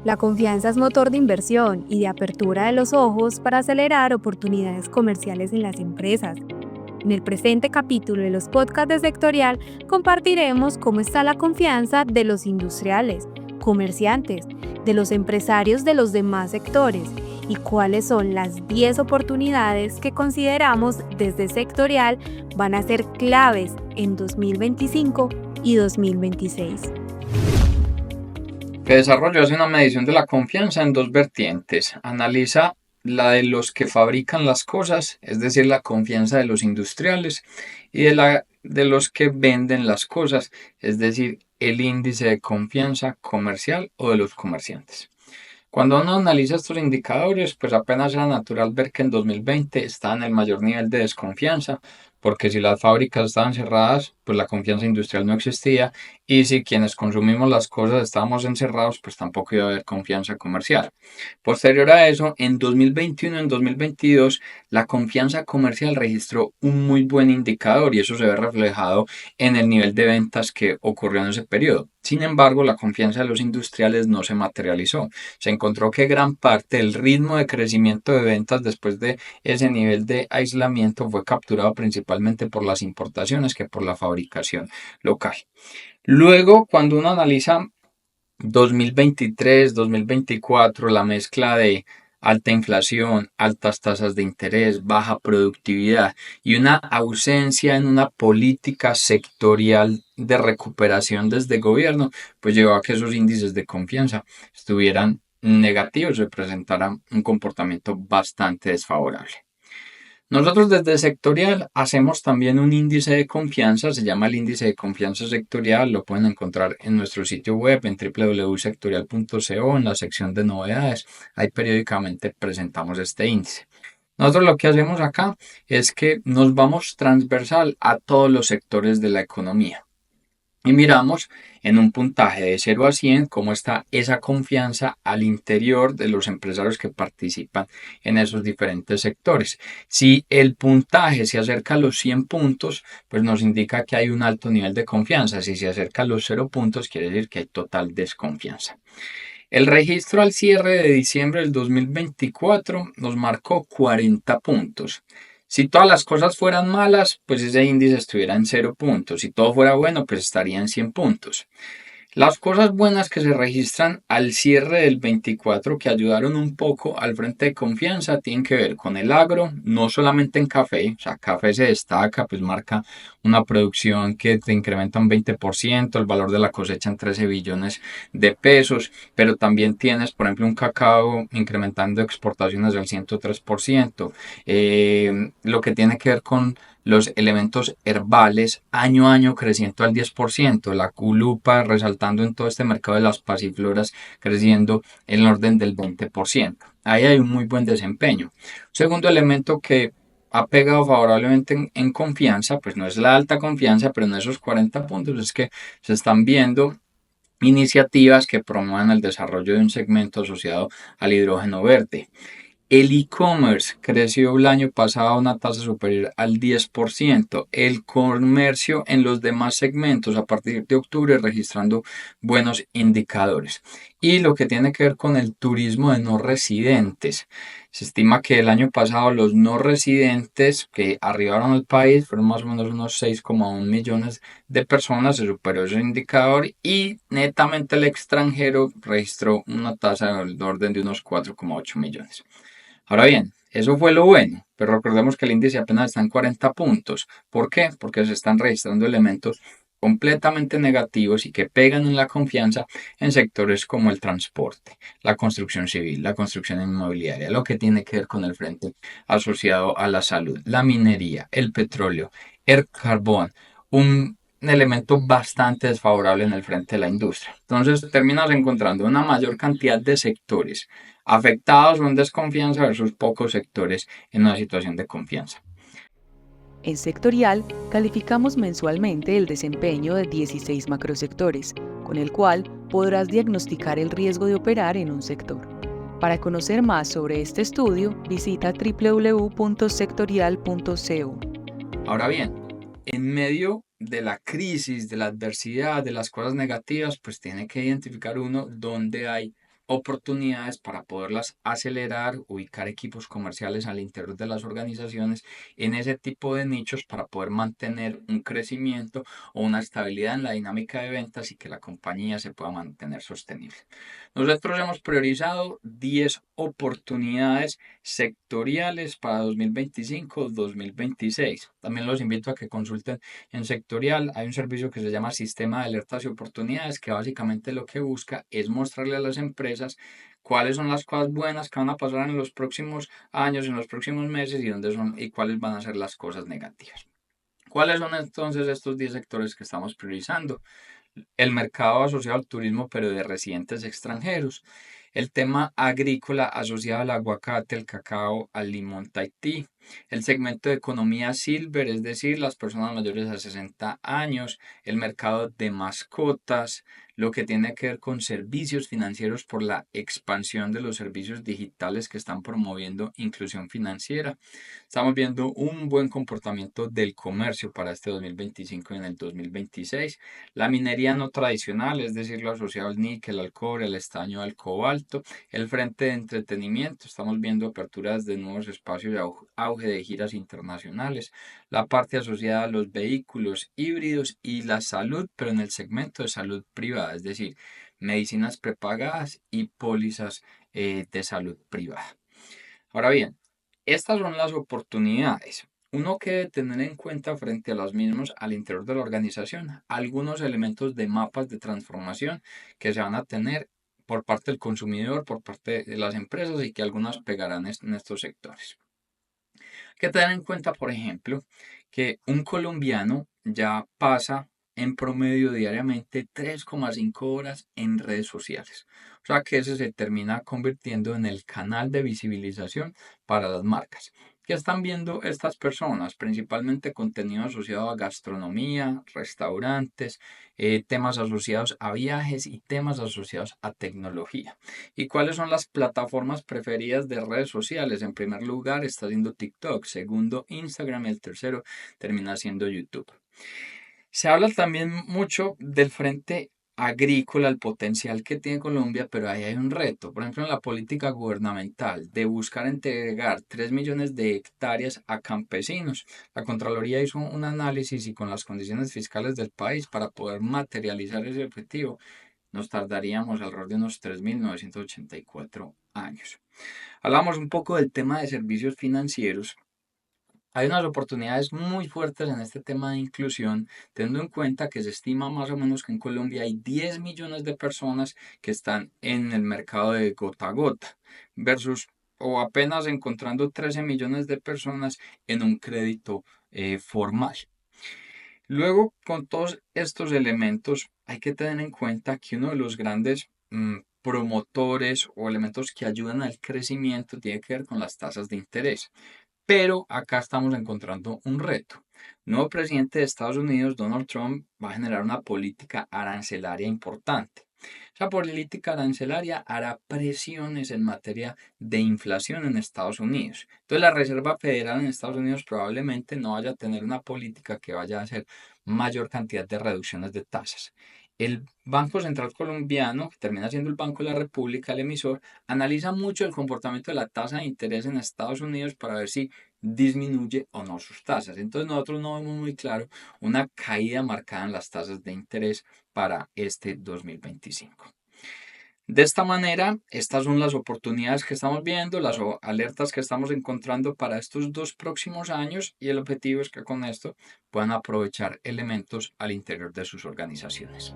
La confianza es motor de inversión y de apertura de los ojos para acelerar oportunidades comerciales en las empresas. En el presente capítulo de los podcasts de Sectorial compartiremos cómo está la confianza de los industriales, comerciantes, de los empresarios de los demás sectores y cuáles son las 10 oportunidades que consideramos desde Sectorial van a ser claves en 2025 y 2026. Que Desarrollo hace una medición de la confianza en dos vertientes. Analiza la de los que fabrican las cosas, es decir, la confianza de los industriales, y de los que venden las cosas, es decir, el índice de confianza comercial o de los comerciantes. Cuando uno analiza estos indicadores, pues apenas era natural ver que en 2020 está en el mayor nivel de desconfianza, porque si las fábricas estaban cerradas, pues la confianza industrial no existía, y si quienes consumimos las cosas estábamos encerrados, pues tampoco iba a haber confianza comercial. Posterior a eso, en 2021 y en 2022, la confianza comercial registró un muy buen indicador y eso se ve reflejado en el nivel de ventas que ocurrió en ese periodo. Sin embargo, la confianza de los industriales no se materializó. Se encontró que gran parte del ritmo de crecimiento de ventas después de ese nivel de aislamiento fue capturado principalmente por las importaciones que por la fabricación local. Luego, cuando uno analiza 2023, 2024, la mezcla de alta inflación, altas tasas de interés, baja productividad y una ausencia en una política sectorial de recuperación desde el gobierno, pues llevó a que esos índices de confianza estuvieran negativos, representaran un comportamiento bastante desfavorable. Nosotros desde Sectorial hacemos también un índice de confianza, se llama el índice de confianza sectorial, lo pueden encontrar en nuestro sitio web en www.sectorial.co en la sección de novedades. Ahí periódicamente presentamos este índice. Nosotros lo que hacemos acá es que nos vamos transversal a todos los sectores de la economía. Y miramos en un puntaje de 0 a 100 cómo está esa confianza al interior de los empresarios que participan en esos diferentes sectores. Si el puntaje se acerca a los 100 puntos, pues nos indica que hay un alto nivel de confianza. Si se acerca a los 0 puntos, quiere decir que hay total desconfianza. El registro al cierre de diciembre del 2024 nos marcó 40 puntos. Si todas las cosas fueran malas, pues ese índice estuviera en 0 puntos. Si todo fuera bueno, pues estaría en 100 puntos. Las cosas buenas que se registran al cierre del 24 que ayudaron un poco al frente de confianza tienen que ver con el agro, no solamente en café, o sea, café se destaca, pues marca una producción que te incrementa un 20%, el valor de la cosecha en 13 billones de pesos, pero también tienes, por ejemplo, un cacao incrementando exportaciones del 103%, lo que tiene que ver con los elementos herbales año a año creciendo al 10%, la culupa resaltando en todo este mercado de las pasifloras creciendo en el orden del 20%. Ahí hay un muy buen desempeño. Segundo elemento que ha pegado favorablemente en confianza, pues no es la alta confianza, pero en esos 40 puntos es que se están viendo iniciativas que promuevan el desarrollo de un segmento asociado al hidrógeno verde. El e-commerce creció el año pasado a una tasa superior al 10%. El comercio en los demás segmentos a partir de octubre registrando buenos indicadores. Y lo que tiene que ver con el turismo de no residentes. Se estima que el año pasado los no residentes que arribaron al país fueron más o menos unos 6,1 millones de personas. Se superó ese indicador y netamente el extranjero registró una tasa del orden de unos 4,8 millones. Ahora bien, eso fue lo bueno, pero recordemos que el índice apenas está en 40 puntos. ¿Por qué? Porque se están registrando elementos completamente negativos y que pegan en la confianza en sectores como el transporte, la construcción civil, la construcción inmobiliaria, lo que tiene que ver con el frente asociado a la salud, la minería, el petróleo, el carbón, un elemento bastante desfavorable en el frente de la industria. Entonces terminas encontrando una mayor cantidad de sectores afectados o en desconfianza versus pocos sectores en una situación de confianza. En Sectorial, calificamos mensualmente el desempeño de 16 macrosectores, con el cual podrás diagnosticar el riesgo de operar en un sector. Para conocer más sobre este estudio, visita www.sectorial.co. Ahora bien, en medio de la crisis, de la adversidad, de las cosas negativas, pues tiene que identificar uno dónde hay oportunidades para poderlas acelerar, ubicar equipos comerciales al interior de las organizaciones en ese tipo de nichos para poder mantener un crecimiento o una estabilidad en la dinámica de ventas y que la compañía se pueda mantener sostenible. Nosotros hemos priorizado 10 oportunidades sectoriales para 2025-2026. También los invito a que consulten en sectorial. Hay un servicio que se llama Sistema de Alertas y Oportunidades, que básicamente lo que busca es mostrarle a las empresas cuáles son las cosas buenas que van a pasar en los próximos años, en los próximos meses y cuáles van a ser las cosas negativas. ¿Cuáles son entonces estos 10 sectores que estamos priorizando? El mercado asociado al turismo, pero de residentes extranjeros. El tema agrícola asociado al aguacate, el cacao, al limón Tahití. El segmento de economía silver, es decir, las personas mayores a 60 años. El mercado de mascotas, lo que tiene que ver con servicios financieros por la expansión de los servicios digitales que están promoviendo inclusión financiera. Estamos viendo un buen comportamiento del comercio para este 2025 y en el 2026. La minería no tradicional, es decir, lo asociado al níquel, al cobre, al estaño, al cobalto. El frente de entretenimiento, estamos viendo aperturas de nuevos espacios y auge de giras internacionales. La parte asociada a los vehículos híbridos y la salud, pero en el segmento de salud privada, es decir, medicinas prepagadas y pólizas de salud privada. Ahora bien, estas son las oportunidades. Uno que debe tener en cuenta frente a las mismas al interior de la organización, algunos elementos de mapas de transformación que se van a tener por parte del consumidor, por parte de las empresas y que algunas pegarán en estos sectores. Hay que tener en cuenta, por ejemplo, que un colombiano ya pasa en promedio diariamente 3,5 horas en redes sociales. O sea que ese se termina convirtiendo en el canal de visibilización para las marcas. ¿Qué están viendo estas personas? Principalmente contenido asociado a gastronomía, restaurantes, temas asociados a viajes y temas asociados a tecnología. ¿Y cuáles son las plataformas preferidas de redes sociales? En primer lugar está siendo TikTok, segundo Instagram y el tercero termina siendo YouTube. Se habla también mucho del frente agrícola, el potencial que tiene Colombia, pero ahí hay un reto. Por ejemplo, en la política gubernamental de buscar entregar 3 millones de hectáreas a campesinos. La Contraloría hizo un análisis y con las condiciones fiscales del país para poder materializar ese objetivo nos tardaríamos alrededor de unos 3.984 años. Hablamos un poco del tema de servicios financieros. Hay unas oportunidades muy fuertes en este tema de inclusión, teniendo en cuenta que se estima más o menos que en Colombia hay 10 millones de personas que están en el mercado de gota a gota, versus o apenas encontrando 13 millones de personas en un crédito formal. Luego, con todos estos elementos, hay que tener en cuenta que uno de los grandes promotores o elementos que ayudan al crecimiento tiene que ver con las tasas de interés. Pero acá estamos encontrando un reto. El nuevo presidente de Estados Unidos, Donald Trump, va a generar una política arancelaria importante. Esa política arancelaria hará presiones en materia de inflación en Estados Unidos. Entonces la Reserva Federal en Estados Unidos probablemente no vaya a tener una política que vaya a hacer mayor cantidad de reducciones de tasas. El Banco Central Colombiano, que termina siendo el Banco de la República, el emisor, analiza mucho el comportamiento de la tasa de interés en Estados Unidos para ver si disminuye o no sus tasas. Entonces nosotros no vemos muy claro una caída marcada en las tasas de interés para este 2025. De esta manera, estas son las oportunidades que estamos viendo, las alertas que estamos encontrando para estos 2 próximos años y el objetivo es que con esto puedan aprovechar elementos al interior de sus organizaciones.